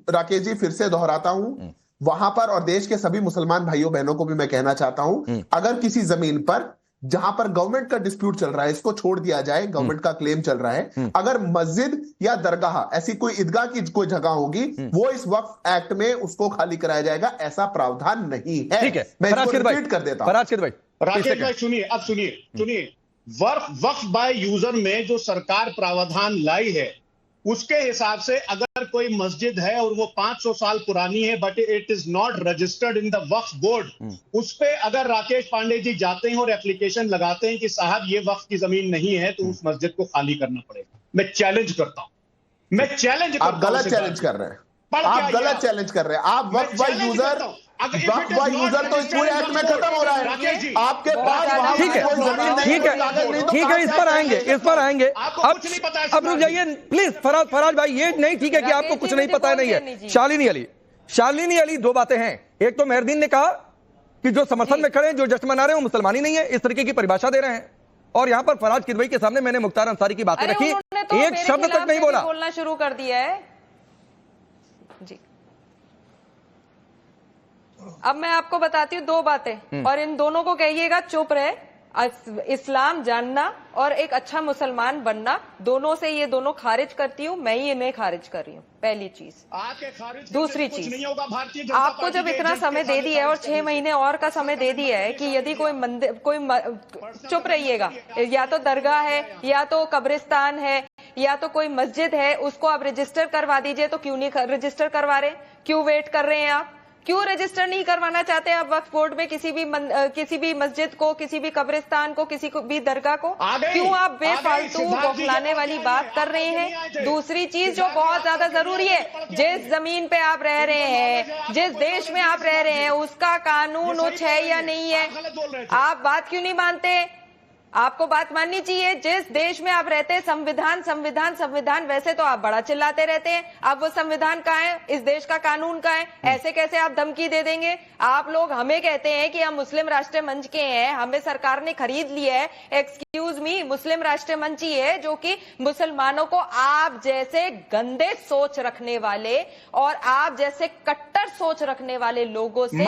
राकेश जी फिर से दोहराता हूं, वहां पर और देश के सभी मुसलमान भाइयों बहनों को भी मैं कहना चाहता हूं, अगर किसी जमीन पर जहां पर गवर्नमेंट का डिस्प्यूट चल रहा है इसको छोड़ दिया जाए, गवर्नमेंट का क्लेम चल रहा है, अगर मस्जिद या दरगाह ऐसी कोई ईदगाह की कोई जगह होगी, वो इस वक्फ एक्ट में उसको खाली कराया जाएगा, ऐसा प्रावधान नहीं है। ठीक है, मैं इसको रिपीट कर देता हूं। राकेश भाई सुनिए, अब सुनिए वक्फ बाय यूजर में जो सरकार प्रावधान लाई है उसके हिसाब से अगर कोई मस्जिद है और वो 500 साल पुरानी है but it is not registered in the Waqf board, उस पे अगर राकेश पांडे जी जाते हैं और एप्लीकेशन लगाते हैं कि साहब ये वक्फ की जमीन नहीं है, तो उस मस्जिद को खाली करना पड़ेगा। मैं चैलेंज करता हूं, आप गलत चैलेंज कर रहे हैं, आप गलत चैलेंज कर रहे हैं। आप वक्फ बाय यूजर तो इस पूरे एक्ट में खत्म हो रहा है। आपके पास ठीक है, इस पर आएंगे। अब रुक जाइए प्लीज फराज भाई, ये नहीं ठीक है कि आपको कुछ नहीं पता नहीं है। शालिनी अली, दो बातें हैं। एक तो मेहरदीन ने कहा कि जो समर्थन में खड़े हैं, जो जश्न मना रहे हैं, वो मुसलमान ही नहीं है, इस तरीके की परिभाषा दे रहे हैं। और यहां पर फराज किदवई के सामने मैंने मुख्तार अंसारी की बातें रखी, एक शब्द तक नहीं बोला। बोलना शुरू कर दिया है जी। अब मैं आपको बताती हूँ 2 बातें, और इन दोनों को कहिएगा चुप रहे। इस्लाम जानना और एक अच्छा मुसलमान बनना, दोनों से ये दोनों खारिज करती हूँ, मैं ही इन्हें खारिज कर रही हूँ, पहली चीज। दूसरी चीज, आपको जब इतना समय दे दिया है और 6 महीने और का समय दे दिया है कि यदि कोई मंदिर, चुप रहिएगा, या तो दरगाह है या तो कब्रिस्तान है या तो कोई मस्जिद है, उसको आप रजिस्टर करवा दीजिए। तो क्यों नहीं रजिस्टर करवा रहे, क्यों वेट कर रहे हैं आप? क्यों रजिस्टर नहीं करवाना चाहते आप वक्फ बोर्ड में किसी भी मस्जिद को, किसी भी कब्रिस्तान को, किसी को भी दरगाह को? क्यों आप बेफालतू बौखलाने वाली बात कर रहे हैं? दूसरी चीज जो बहुत ज्यादा जरूरी है, जिस जमीन पे आप रह रहे हैं, जिस देश में आप रह रहे हैं, उसका कानून उच्च है या नहीं है? आप बात क्यों नहीं मानते? आपको बात माननी चाहिए। जिस देश में आप रहते हैं संविधान संविधान संविधान, वैसे तो आप बड़ा चिल्लाते रहते हैं। अब वो संविधान कहाँ है, इस देश का कानून कहाँ है? ऐसे कैसे आप धमकी दे देंगे? आप लोग हमें कहते हैं कि हम मुस्लिम राष्ट्रीय मंच के हैं, हमें सरकार ने खरीद लिया है। एक्सक्यूज मी, मुस्लिम राष्ट्रीय मंच ही है जो कि मुसलमानों को आप जैसे गंदे सोच रखने वाले और आप जैसे कट्टर सोच रखने वाले लोगों से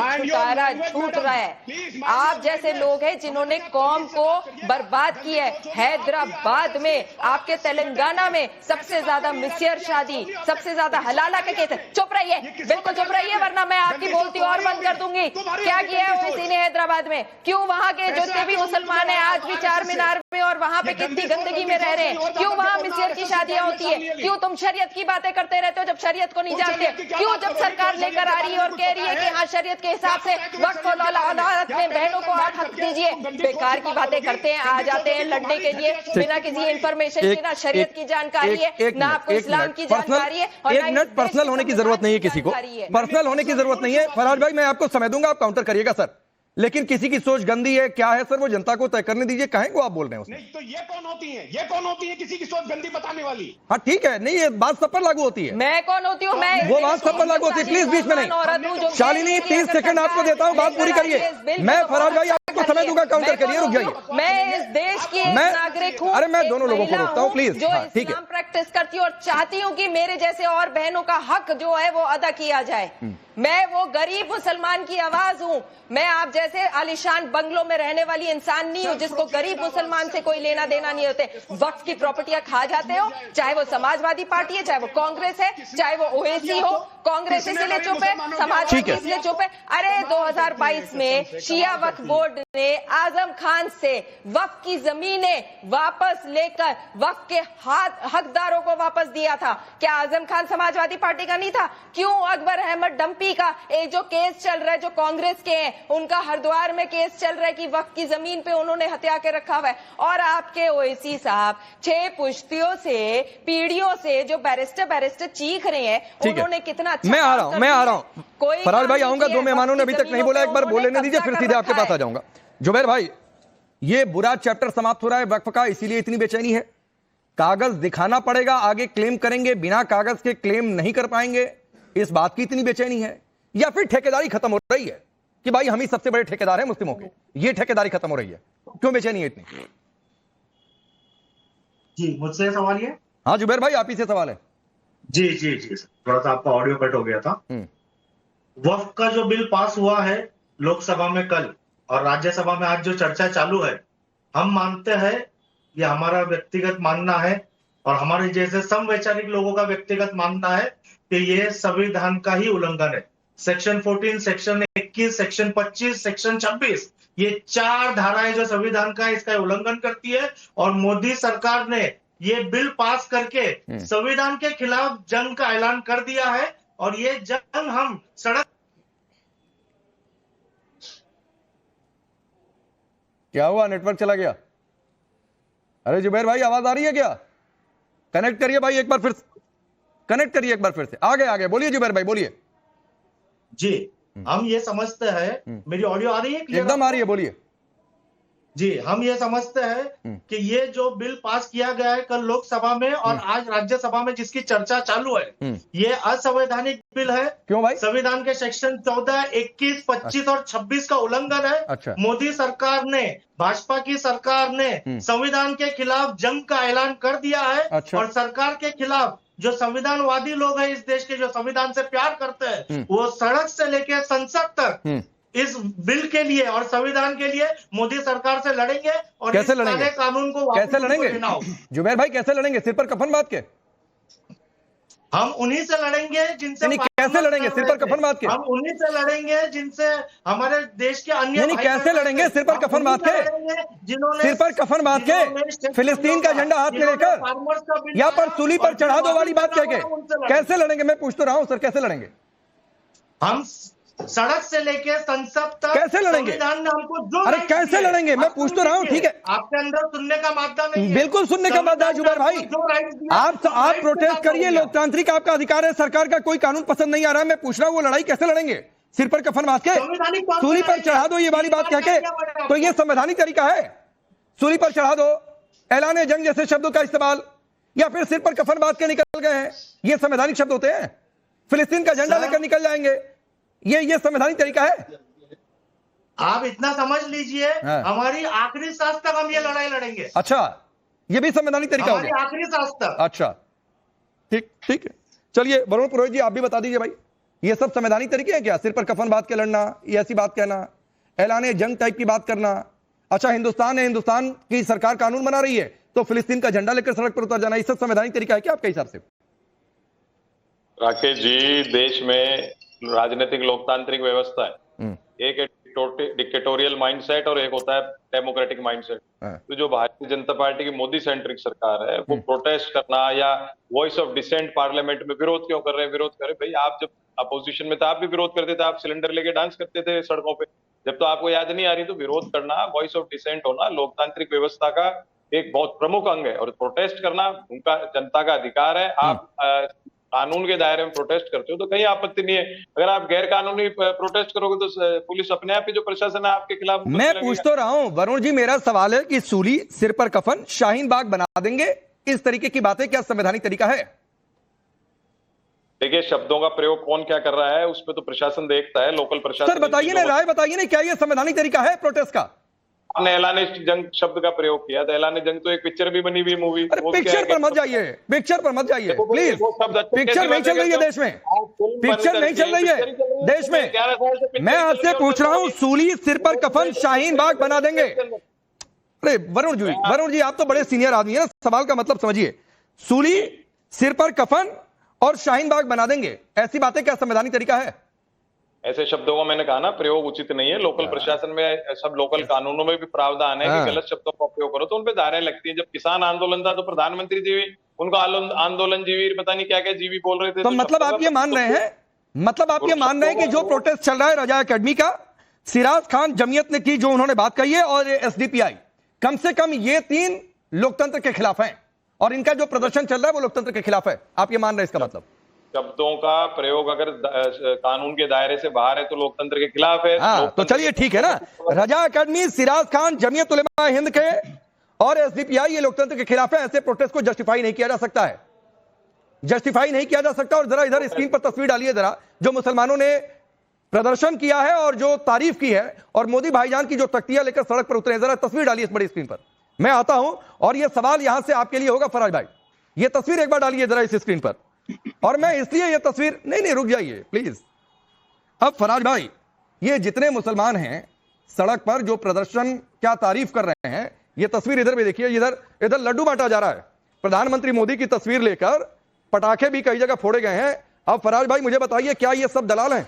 छूट रहा है। आप जैसे लोग हैं जिन्होंने कौम को बर्बाद की है। हैदराबाद में, आपके तेलंगाना में सबसे ज्यादा मिसियर शादी, सबसे ज्यादा हलाला के केस है। चुप रहिए, बिल्कुल चुप रहिए, वरना मैं आपकी बोलती और बंद कर दूंगी। क्या किया है ओवैसी ने हैदराबाद में? क्यों वहां के जितने भी मुसलमान हैं आज भी चार मीनार में और वहां पे कितनी गंदगी में रह रहे हैं? क्यों वहां मिसियर की शादियां होती है? क्यों तुम शरीयत की बातें करते रहते हो जब शरीयत को नहीं जानते? क्यों जब सरकार लेकर आ रही है और कह रही है कि हाँ शरीयत के हिसाब से वक्फ और औलाद में बहनों को आप हक दीजिए, बेकार की बातें करते हैं, आ जाते हैं लड़ने के लिए बिना किसी इंफॉर्मेशन के, ना शरीयत की जानकारी है, ना आपको इस्लाम की जानकारी है। एक मिनट, पर्सनल होने की जरूरत नहीं है, किसी को पर्सनल होने की जरूरत नहीं है। फराज भाई मैं आपको समय दूंगा, आप काउंटर करिएगा सर, लेकिन किसी की सोच गंदी है क्या है सर, वो जनता को तय करने दीजिए। कहें को आप बोल रहे हैं उसमें? नहीं तो ये कौन होती है, ये कौन होती है किसी की सोच गंदी बताने वाली? हाँ ठीक है, नहीं ये बात सब पर लागू होती है। मैं कौन होती हूँ? मैं वो बात सब पर लागू होती है। प्लीज बीच में नहीं। शालिनी 30 सेकंड आपको देता हूँ, बात पूरी करिए। मैं फराज भाई आपको समय दूंगा, काउंटर करिए, रुक जाइए। मैं इस देश की नागरिक हूँ। अरे मैं दोनों लोगों को रोकता हूँ प्लीज, जो इस्लाम प्रैक्टिस करती हूँ और चाहती हूँ कि मेरे जैसे और बहनों का हक जो है वो अदा किया जाए। मैं वो गरीब मुसलमान की आवाज हूँ। मैं आप जैसे आलिशान बंगलों में रहने वाली इंसान नहीं हूँ जिसको गरीब मुसलमान से कोई लेना देना नहीं होते। वक्त की प्रॉपर्टियां खा जाते हो, चाहे वो समाजवादी पार्टी है, चाहे वो कांग्रेस है, चाहे वो ओवैसी हो। कांग्रेस इसलिए चुप है, समाजवादी इसलिए चुप है। अरे 2022 में शिया वक्फ बोर्ड ने आजम खान से वक्फ की जमीनें वापस लेकर वक्फ के हकदारों को वापस दिया था। क्या आजम खान समाजवादी पार्टी का नहीं था? क्यों अकबर अहमद डंपी का एक जो केस चल रहा है, जो कांग्रेस के हैं, उनका हरिद्वार में केस चल रहा है कि वक्फ की जमीन पे उन्होंने हत्या के रखा हुआ है। और आपके ओवैसी साहब 6 पुश्तियों से, पीढ़ियों से जो बैरिस्टर चीख रहे हैं, उन्होंने कितना अच्छा। मैं आ रहा हूँ फराज भाई, आऊंगा। 2 मेहमानों ने अभी तक नहीं बोला, एक बार बोलने दीजिए, फिर सीधे आपके पास आ जाऊंगा। जुबैर भाई, ये बुरा चैप्टर समाप्त हो रहा है वक्फ का, इसीलिए इतनी बेचैनी है? कागज दिखाना पड़ेगा, आगे क्लेम करेंगे, बिना कागज के क्लेम नहीं कर पाएंगे, इस बात की इतनी बेचैनी है? या फिर ठेकेदारी खत्म हो रही है कि भाई हम ही सबसे बड़े ठेकेदार हैं मुस्लिमों के, ये ठेकेदारी खत्म हो रही है? क्यों बेचैनी है इतनी? जी मुझसे सवाल है? हाँ जुबैर भाई, आप ही से सवाल है। जी जी जी, थोड़ा सा आपका ऑडियो कट हो गया था। वक्फ का जो बिल पास हुआ है लोकसभा में कल और राज्यसभा में आज जो चर्चा चालू है, हम मानते हैं, ये हमारा व्यक्तिगत मानना है और हमारे जैसे समवैचारिक लोगों का व्यक्तिगत मानना है कि ये संविधान का ही उल्लंघन है। सेक्शन 14, सेक्शन 21, सेक्शन 25, सेक्शन 26, ये 4 धाराएं जो संविधान का इसका उल्लंघन करती है। और मोदी सरकार ने ये बिल पास करके संविधान के खिलाफ जंग का ऐलान कर दिया है और ये जंग हम सड़क। क्या हुआ, नेटवर्क चला गया? अरे जुबैर भाई आवाज आ रही है क्या? कनेक्ट करिए भाई एक बार फिर, कनेक्ट करिए एक बार फिर से। आगे बोलिए जुबैर भाई, बोलिए। जी हम ये समझते हैं, मेरी ऑडियो आ रही है? एकदम आ रही है, बोलिए। जी हम ये समझते हैं कि ये जो बिल पास किया गया है कल लोकसभा में और आज राज्यसभा में जिसकी चर्चा चालू है, ये असंवैधानिक बिल है। क्यों भाई? संविधान के सेक्शन 14, 21, 25 और 26 का उल्लंघन है। अच्छा। मोदी सरकार ने, भाजपा की सरकार ने संविधान के खिलाफ जंग का ऐलान कर दिया है। अच्छा। और सरकार के खिलाफ जो संविधानवादी लोग हैं इस देश के, जो संविधान से प्यार करते हैं, वो सड़क से लेकर संसद तक इस बिल के लिए और संविधान के लिए मोदी सरकार से लड़ेंगे। और कैसे लड़ेंगे? कानून को कैसे लड़ेंगे जुबैर भाई, कैसे लड़ेंगे? सिर पर कफन बांध के? हम उन्हीं से लड़ेंगे जिनसे। कैसे लड़ेंगे? सिर पर कफन बांध के? हम उन्हीं से लड़ेंगे जिनसे हमारे देश के अन्य। नहीं, कैसे लड़ेंगे? सिर पर कफन बांध के? जिन्होंने सिर पर कफन बांध के, फिलिस्तीन का झंडा हाथ में लेकर, या पर सूली पर चढ़ा दो वाली बात कह के कैसे लड़ेंगे? मैं पूछ तो रहा हूं सर, कैसे लड़ेंगे? हम सड़क से लेके संसद तक कैसे लड़ेंगे? संविधान ने हमको जो। अरे कैसे लड़ेंगे? मैं पूछ तो रहा हूँ, ठीक है। आपके अंदर सुनने का मादा नहीं है। बिल्कुल सुनने का मादा है जुबैर भाई। आप प्रोटेस्ट करिए, लोकतांत्रिक आपका अधिकार है। सरकार का कोई कानून पसंद नहीं आ रहा है, मैं पूछ रहा हूँ वो लड़ाई कैसे लड़ेंगे? सिर पर कफन बांध के, सूली पर चढ़ा दो ये वाली बात कह के? तो ये संवैधानिक तरीका है? सूली पर चढ़ा दो, ऐलान जंग जैसे शब्दों का इस्तेमाल, या फिर सिर पर कफन बांध के निकल गए हैं, ये संवैधानिक शब्द होते हैं? फिलिस्तीन का झंडा लेकर निकल जाएंगे, ये संवैधानिक तरीका है? आप इतना समझ लीजिए, हमारी आखिरी सांस तक हम ये लड़ाई लड़ेंगे। अच्छा, ये भी संवैधानिक तरीका हो गया? हमारी आखिरी सांस तक। अच्छा, ठीक है। चलिए वरुण पुरोहित जी, आप भी बता दीजिए भाई, ये सब संवैधानिक तरीके हैं क्या? सिर पर कफन बांध के लड़ना, ये ऐसी बात कहना, ऐलान जंग टाइप की बात करना। अच्छा, हिंदुस्तान है, हिंदुस्तान की सरकार कानून बना रही है, तो फिलिस्तीन का झंडा लेकर सड़क पर उतर जाना, ये सब संवैधानिक तरीका है क्या आपके हिसाब से? राकेश जी, देश में राजनीतिक लोकतांत्रिक व्यवस्था है, एक डिक्टेटोरियल माइंडसेट और एक होता है डेमोक्रेटिक माइंडसेट। तो जो भारतीय जनता पार्टी की मोदी सेंट्रिक सरकार है, वो प्रोटेस्ट करना या वॉइस ऑफ डिसेंट पार्लियामेंट में विरोध क्यों कर रहे हैं? विरोध करें भाई, आप जब अपोजिशन में थे आप भी विरोध करते थे, आप सिलेंडर लेके डांस करते थे सड़कों पे, जब तो आपको याद नहीं आ रही तो विरोध करना, वॉइस ऑफ डिसेंट होना लोकतांत्रिक व्यवस्था का एक बहुत प्रमुख अंग है, और प्रोटेस्ट करना उनका जनता का अधिकार है। आप कानून के दायरे में प्रोटेस्ट करते हो तो कहीं आपत्ति नहीं है। अगर आप गैर कानूनी प्रोटेस्ट करोगे तो पुलिस अपने आप ही, जो प्रशासन है आपके खिलाफ। मैं पूछ तो रहा हूं वरुण जी, मेरा सवाल है कि सूली, सिर पर कफन, शाहीन बाग बना देंगे, इस तरीके की बातें क्या संवैधानिक तरीका है? देखिए, शब्दों का प्रयोग कौन क्या कर रहा है उस पर तो प्रशासन देखता है, लोकल प्रशासन। सर बताइए ना, राय बताइए ना, क्या ये संवैधानिक तरीका है प्रोटेस्ट का? आपने ऐलान जंग शब्द का प्रयोग किया था, ऐलान जंग तो एक पिक्चर भी बनी हुई मूवी। पिक्चर पर मत जाइए, पिक्चर पर मत जाइए प्लीज। पिक्चर नहीं चल रही है देश में, पिक्चर नहीं चल रही है देश में। मैं आपसे पूछ रहा हूं, सूली, सिर पर कफन, शाहीन बाग बना देंगे? अरे वरुण जी आप तो बड़े सीनियर आदमी है, सवाल का मतलब समझिए। सूली, सिर पर कफन और शाहीन बाग बना देंगे, ऐसी बातें क्या संवैधानिक तरीका है? ऐसे शब्दों को मैंने कहा ना, प्रयोग उचित नहीं है। लोकल प्रशासन में, सब लोकल कानूनों में भी प्रावधान है कि गलत शब्दों का उपयोग करो तो उन पे धाराएं लगती हैं। जब किसान आंदोलन था तो प्रधानमंत्री जी उनको आंदोलन जीवी, पता नहीं क्या क्या जीवी बोल रहे थे। तो मतलब आप ये मान रहे हैं, कि जो प्रोटेस्ट चल रहा है रजा एकेडमी का, सिराज खान जमीयत ने की जो उन्होंने बात कही है, और एसडीपीआई, कम से कम ये 3 लोकतंत्र के खिलाफ हैं, और इनका जो प्रदर्शन चल रहा है वो लोकतंत्र के खिलाफ है, आप ये मान रहे हैं? इसका मतलब शब्दों का प्रयोग अगर कानून के दायरे से बाहर है तो लोकतंत्र के खिलाफ है। तो चलिए ठीक है ना, रजा एकेडमी, सिराज खान, जमीयत उलेमा हिंद के और एसडीपीआई, ये लोकतंत्र के खिलाफ है। ऐसे प्रोटेस्ट को जस्टिफाई नहीं किया जा सकता है, जस्टिफाई नहीं किया जा सकता। और जरा इधर स्क्रीन पर तस्वीर डालिए जरा, जो मुसलमानों ने प्रदर्शन किया है और जो तारीफ की है, और मोदी भाईजान की जो तख्तियां लेकर सड़क पर उतरे, जरा तस्वीर डालिए इस बड़ी स्क्रीन पर। मैं आता हूं और यह सवाल यहां से आपके लिए होगा फराज भाई, ये तस्वीर एक बार डालिए जरा इस स्क्रीन पर। और मैं इसलिए ये तस्वीर, नहीं रुक जाइए प्लीज। अब फराज भाई, ये जितने मुसलमान हैं सड़क पर जो प्रदर्शन क्या तारीफ कर रहे हैं, ये तस्वीर इधर भी देखिए, इधर लड्डू बांटा जा रहा है। प्रधानमंत्री मोदी की तस्वीर लेकर पटाखे भी कई जगह फोड़े गए हैं। अब फराज भाई मुझे बताइए, क्या ये सब दलाल हैं?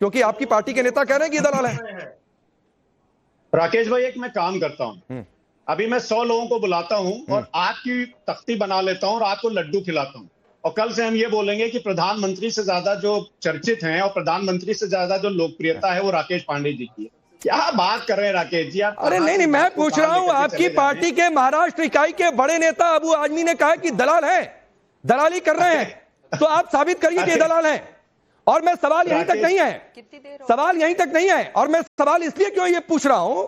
क्योंकि आपकी पार्टी के नेता कह रहे हैं कि ये दलाल हैं। राकेश भाई, एक मैं काम करता हूं, अभी मैं 100 लोगों को बुलाता हूं और आग की तख्ती बना लेता हूं और रात को लड्डू खिलाता हूं, और कल से हम ये बोलेंगे कि प्रधानमंत्री से ज्यादा जो चर्चित हैं और प्रधानमंत्री से ज्यादा जो लोकप्रियता है वो राकेश पांडे जी की है। क्या बात कर रहे हैं राकेश जी आप? अरे नहीं, मैं पूछ रहा हूं, आपकी पार्टी के महाराष्ट्र इकाई के बड़े नेता अबू आजमी ने कहा कि दलाल हैं, दलाली कर रहे हैं, तो आप साबित करिए कि दलाल हैं। और मैं सवाल यहीं तक नहीं है, और मैं सवाल इसलिए क्यों ये पूछ रहा हूं,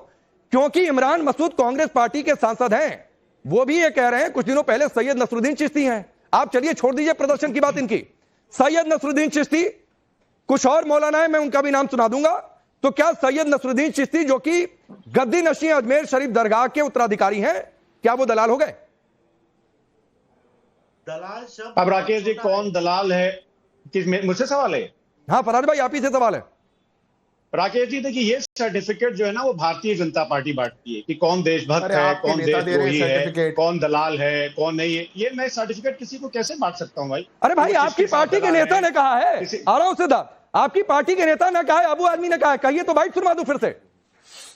क्योंकि इमरान मसूद कांग्रेस पार्टी के सांसद हैं, वो भी ये कह रहे हैं, कुछ दिनों पहले सैयद नसरुद्दीन चिश्ती हैं। आप चलिए छोड़ दीजिए प्रदर्शन की बात इनकी, सैयद नसरुद्दीन चिश्ती, कुछ और मौलाना है, मैं उनका भी नाम सुना दूंगा। तो क्या सैयद नसरुद्दीन चिश्ती, जो कि गद्दी नशी अजमेर शरीफ दरगाह के उत्तराधिकारी हैं, क्या वो दलाल हो गए? दलाल शब्द, अब राकेश जी कौन दलाल है, मुझसे सवाल है? हाँ फराज भाई, आप ही से सवाल है। राकेश जी देखिए, ये सर्टिफिकेट जो है ना वो भारतीय जनता पार्टी बांटती है कि कौन देशभक्त है, कौन देशद्रोही है, कौन दलाल है, कौन नहीं है। ये मैं सर्टिफिकेट किसी को कैसे बांट सकता हूँ भाई? अरे भाई, आपकी पार्टी के नेता ने कहा है, आ रहा हूं सिद्धार्थ, आपकी पार्टी के नेता ने कहा है, अबू आदमी ने कहा है, कहिए तो भाई सुनवा दूं फिर से।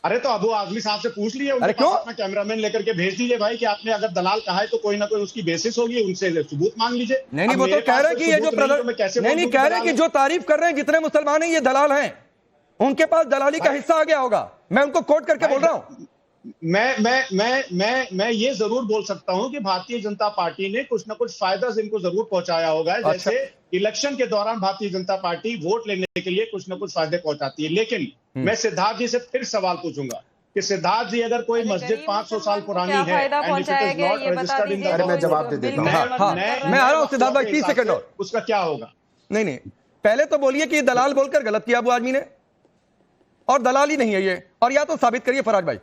अरे तो अबू आजमी साहब से पूछ लिए, अरे क्यों? अपना कैमरामैन लेकर के भेज दीजिए भाई कि आपने अगर दलाल कहा है तो कोई ना कोई उसकी बेसिस होगी, उनसे सबूत मांग लीजिए। नहीं, वो तो कह रहे हैं कि ये जो नहीं कह रहे कि जो तारीफ कर रहे हैं जितने मुसलमान हैं ये दलाल हैं, उनके पास दलाली का हिस्सा आ गया होगा। मैं उनको कोट करके बोल रहा हूं। मैं ये जरूर बोल सकता हूं कि भारतीय जनता पार्टी ने कुछ ना कुछ फायदा इनको जरूर पहुंचाया होगा। जैसे इलेक्शन के दौरान भारतीय जनता पार्टी वोट लेने के लिए कुछ ना कुछ फायदे पहुंचाती है। लेकिन मैं सिद्धार्थ जी से फिर सवाल पूछूंगा, कि सिद्धार्थ जी अगर कोई मस्जिद 500 साल पुरानी क्या है फायदा पहुंचाया गया ये बता दीजिए। अरे मैं जवाब दे देता हूँ। मैं आ रहा हूँ सिद्धार्थ भाई, 30 सेकंड और। उसका क्या होगा? नहीं, पहले तो बोलिए कि दलाल बोलकर गलत किया वो आदमी ने, और दलाल ही नहीं है ये, और या तो साबित करिए फराज भाई।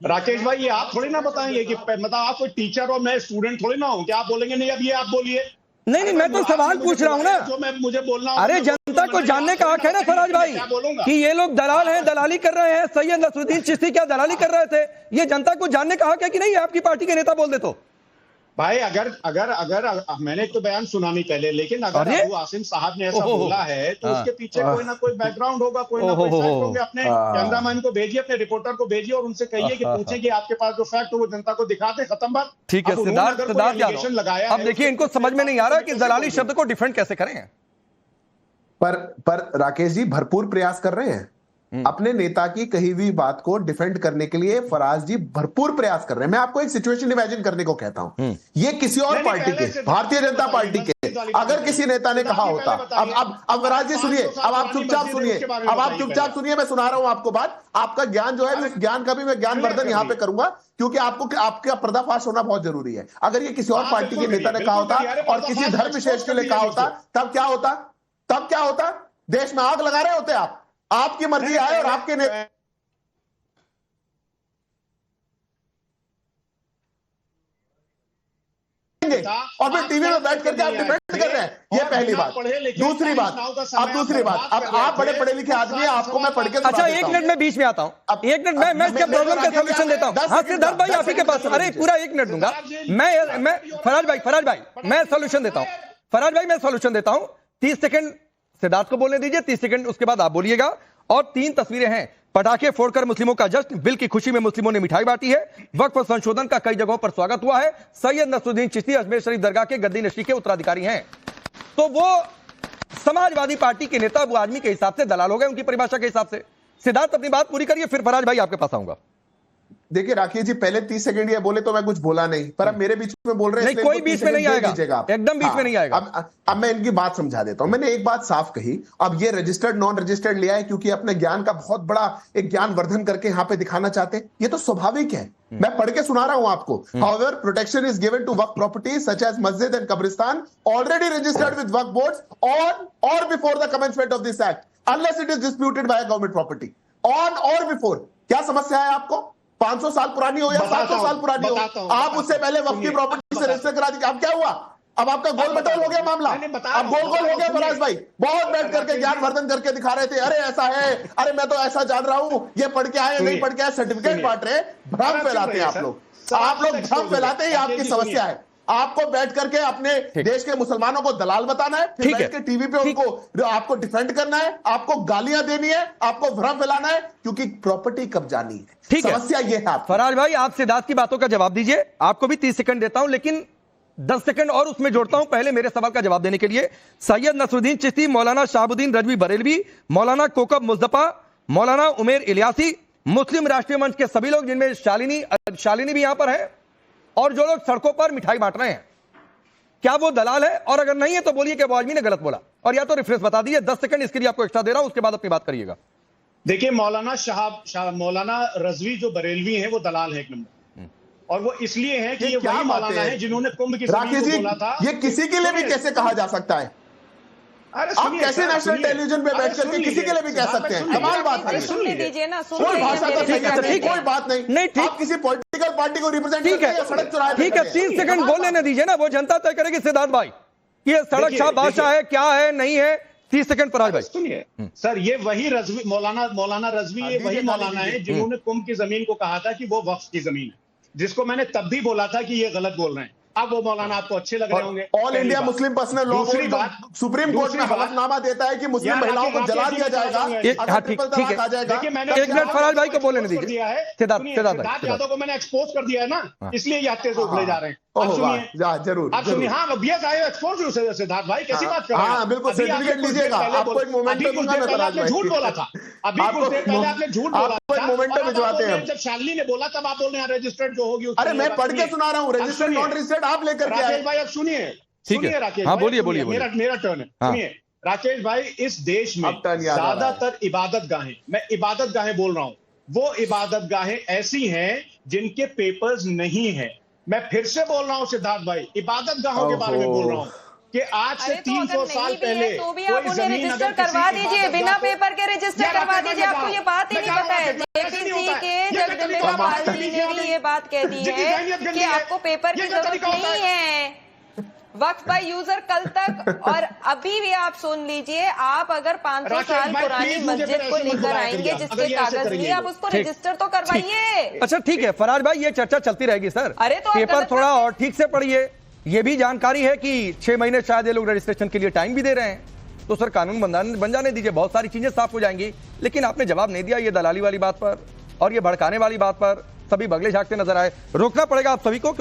राकेश भाई, ये आप थोड़ी ना बताएंगे कि मतलब आप कोई टीचर और मैं स्टूडेंट थोड़ी ना हूं कि आप बोलेंगे नहीं अब ये आप बोलिए। नहीं, मैं तो सवाल पूछ रहा हूं ना, जो मैं मुझे बोलना। अरे जनता को जानने का हक है ना फराज भाई कि ये लोग दलाल हैं, दलाली कर रहे हैं। सैयद नसरुद्दीन चिश्ती क्या दलाली कर रहे थे? ये जनता को जानने का हक है कि नहीं? आपकी पार्टी के नेता बोल दे तो भाई अगर मैंने तो बयान सुना नहीं पहले, लेकिन अगर अबू आसिम साहब ने ऐसा बोला है तो उसके पीछे कोई ना कोई बैकग्राउंड होगा, कोई ना कोई फैक्ट होंगे। अपने कैमरामैन को भेजिए, अपने रिपोर्टर को भेजिए और उनसे कहिए कि पूछें कि आपके पास जो फैक्ट हो वो जनता को दिखा दे। खत्म बात। ठीक है सिद्धार्थ यादव, अब देखिए इनको समझ में नहीं आ रहा कि दलाली शब्द को डिफेंड कैसे करें। पर राकेश जी भरपूर प्रयास कर रहे हैं अपने नेता की कही हुई बात को डिफेंड करने के लिए। फराज जी भरपूर प्रयास कर रहे हैं। मैं आपको एक सिचुएशन इमेजिन करने को कहता हूं, ये किसी और पार्टी के, भारतीय जनता पार्टी के अगर किसी नेता ने कहा होता, अब फराज जी सुनिए, अब आप चुपचाप सुनिए, मैं सुना रहा हूं आपको बात। आपका ज्ञान जो है उस ज्ञान का भी मैं ज्ञानवर्धन यहां पे करूंगा, क्योंकि आपका पर्दाफाश होना बहुत जरूरी है। अगर ये किसी और पार्टी के नेता ने कहा होता और किसी धर्म विशेष के लिए कहा होता, तब क्या होता? देश में आग लगा रहे होते आप। आपकी मर्जी आए और आपके और फिर टीवी में बैठ करके आप डिफेंड कर रहे हैं। ये पहली बात। दूसरी बात, अब आप बड़े पढ़े लिखे आदमी हैं, आपको मैं पढ़ के। अच्छा, 1 मिनट में बीच में आता हूं। अब 1 मिनट मैं इसके प्रॉब्लम का सॉल्यूशन देता हूं। हाँ सिद्धार्थ भाई, आप ही के पास, अरे पूरा 1 मिनट दूंगा मैं। फराज भाई मैं सॉल्यूशन देता हूं। 30 सेकंड सिद्धार्थ को बोलने दीजिए, 30 सेकंड उसके बाद आप बोलिएगा। और 3 तस्वीरें हैं। पटाखे फोड़कर मुस्लिमों का जश्न, बिल की खुशी में मुस्लिमों ने मिठाई बांटी है। वक्फ संशोधन का कई जगहों पर स्वागत हुआ है। सैयद नसरुद्दीन चिश्ती अजमेर शरीफ दरगाह के गद्दी नशी के उत्तराधिकारी हैं। तो वो समाजवादी पार्टी के नेता वो आदमी के हिसाब से दलाल हो गए, उनकी परिभाषा के हिसाब से। सिद्धार्थ अपनी बात पूरी करिए, फिर फराज भाई आपके पास आऊंगा। देखिए राकेश जी, पहले 30 सेकंड ये बोले तो मैं कुछ बोला नहीं, पर अब मेरे बीच में बोल रहे हैं। नहीं, कोई बीच में नहीं आएगा, एकदम बीच में नहीं आएगा। अब मैं इनकी बात समझा देता हूं। मैंने एक बात साफ कही, अब ये रजिस्टर्ड नॉन रजिस्टर्ड लिया है क्योंकि अपने ज्ञान का बहुत बड़ा एक ज्ञान वर्धन करके यहाँ पे दिखाना चाहते हैं। ये तो स्वाभाविक है, मैं पढ़ के सुना रहा हूं आपको। However, protection is given to waqf properties such as masjid and qabristan already registered with waqf boards or before the commencement of this act unless it is disputed by a government property on or before। क्या समस्या है आपको? 500 साल पुरानी हो या 700 साल पुरानी हो, आप उससे पहले वक्त की प्रॉपर्टी से रजिस्टर करा दीजिए। अब क्या हुआ? अब आपका गोल मटोल हो गया मामला, अब गोल हो गया। फराज भाई बहुत बैठ करके ज्ञान वर्धन करके दिखा रहे थे, अरे ऐसा है, अरे मैं तो ऐसा जान रहा हूं, ये पढ़ के आए नहीं पढ़ के आए, सर्टिफिकेट बांट रहे, भ्रम फैलाते हैं आप लोग भ्रम फैलाते हैं। आपकी समस्या है। आपको बैठ करके अपने देश के मुसलमानों को दलाल बताना है, फिर बैठ के टीवी पे उनको आपको डिफेंड करना है, आपको गालियां देनी है, आपको भ्रम फैलाना है, क्योंकि प्रॉपर्टी कब्जानी है। ठीक है, समस्या ये है। फराज भाई आप सिद्धार्थ की बातों का जवाब दीजिए, आपको भी 30 सेकंड देता हूं, लेकिन 10 सेकंड और उसमें जोड़ता हूं पहले मेरे सवाल का जवाब देने के लिए। सैयद नसरुद्दीन चिश्ती, मौलाना शहाबुद्दीन रजवी बरेलवी, मौलाना कोकब मुस्तफा, मौलाना उमेर इलियासी, मुस्लिम राष्ट्रीय मंच के सभी लोग, जिनमें शालिनी भी यहां पर है, और जो लोग सड़कों पर मिठाई बांट रहे हैं, क्या वो दलाल है? और अगर नहीं है तो बोलिए कि वो आदमी ने गलत बोला, और या तो रेफरेंस बता दीजिए। 10 सेकंड इसके लिए आपको एक्स्ट्रा दे रहा हूं, उसके बाद अपनी बात करिएगा। देखिए, मौलाना रजवी जो बरेलवी हैं वो दलाल है एक नंबर, और वो इसलिए हैं कि ये वही मौलाना है जिन्होंने कुंभ की जमीन को बोला था। ये किसी के लिए भी कैसे कहा जा सकता है? आप कैसे नेशनल टेलीविजन पे बैठ करके किसी के लिए भी कह सकते हैं? कमाल बात है। सुन लीजिए ना, कोई भाषा तो कोई बात नहीं। आप किसी पॉलिटिकल पार्टी को रिप्रेजेंट ठीक है, सड़क चौराहे, ठीक है, 3 सेकंड बोल लेने दीजिए ना, वो जनता तय करेगी सिद्धार्थ भाई कि ये सड़क शाह बादशाह है, क्या है, नहीं है। 30 सेकंड फराज भाई सुनिए। सर, ये वही रजवी मौलाना रजवी ये वही मौलाना है जिन्होंने कुंभ की जमीन को कहा था कि वो वक्फ की जमीन है, जिसको मैंने तब भी बोला था कि ये गलत बोल रहे हैं। अब वो मौलाना आपको अच्छे लग रहे होंगे। All India Muslim personal law board supreme court में हलफनामा देता है कि मुस्लिम महिलाओं को जला दिया जाएगा। ठीक है, 1 मिनट फराज भाई को बोलने दीजिए। सिद्धार्थ यादव को मैंने एक्सपोज कर दिया है ना, इसलिए ये हत्या से उगले जा रहे हैं। जरूर आप सुनिए। हाँ, बीएस आए एक्सपोज सिद्धार्थ भाई, कैसी बात कर रहे हैं? हाँ बिल्कुल, सर्टिफिकेट लीजिएगा। आपको एक मोमेंट आपने झूठ बोला था, अभी कुछ देर पहले आपने झूठ बोला था। मोमेंट भिजवाते हैं। जब शालिनी ने बोला तब आप बोल रहे हैं रजिस्टर्ड जो होगी। अरे मैं पढ़ के सुना रहा हूँ, रजिस्टर्ड नॉन रजिस्टर्ड आप लेकर के आए। भाई अब सुनिए, राकेश, हाँ बोलिए, मेरा टर्न है। सुनिए राकेश भाई, इस देश में ज्यादातर इबादत गाहें, मैं इबादत गाहें बोल रहा हूँ, वो इबादत गाहें ऐसी हैं जिनके पेपर्स नहीं हैं। मैं फिर से बोल रहा हूं सिद्धार्थ भाई, इबादत गाहों के बारे में बोल रहा हूं कि आज से 300 साल पहले तो भी आप उन्हें रजिस्टर करवा दीजिए, बिना पेपर के रजिस्टर करवा दीजिए। आपको ये बात ही नहीं पता है। जेपीसी के जगदम्बिका पाल जी ने भी ये बात कह दी है कि आपको पेपर की जरूरत नहीं है। वक्फ बाय यूजर कल तक, और अभी भी आप सुन लीजिए, आप अगर 500 साल पुरानी मस्जिद को लेकर आएंगे जिसके कागज नहीं, आप उसको रजिस्टर तो करवाइए। अच्छा ठीक है फराज भाई, ये चर्चा चलती रहेगी सर। अरे तो पेपर थोड़ा और ठीक से पढ़िए। ये भी जानकारी है कि 6 महीने शायद ये लोग रजिस्ट्रेशन के लिए टाइम भी दे रहे हैं, तो सर कानून बन जाने दीजिए, बहुत सारी चीजें साफ हो जाएंगी। लेकिन आपने जवाब नहीं दिया ये दलाली वाली बात पर और ये भड़काने वाली बात पर। सभी बगले झांकते नजर आए। रोकना पड़ेगा आप सभी को।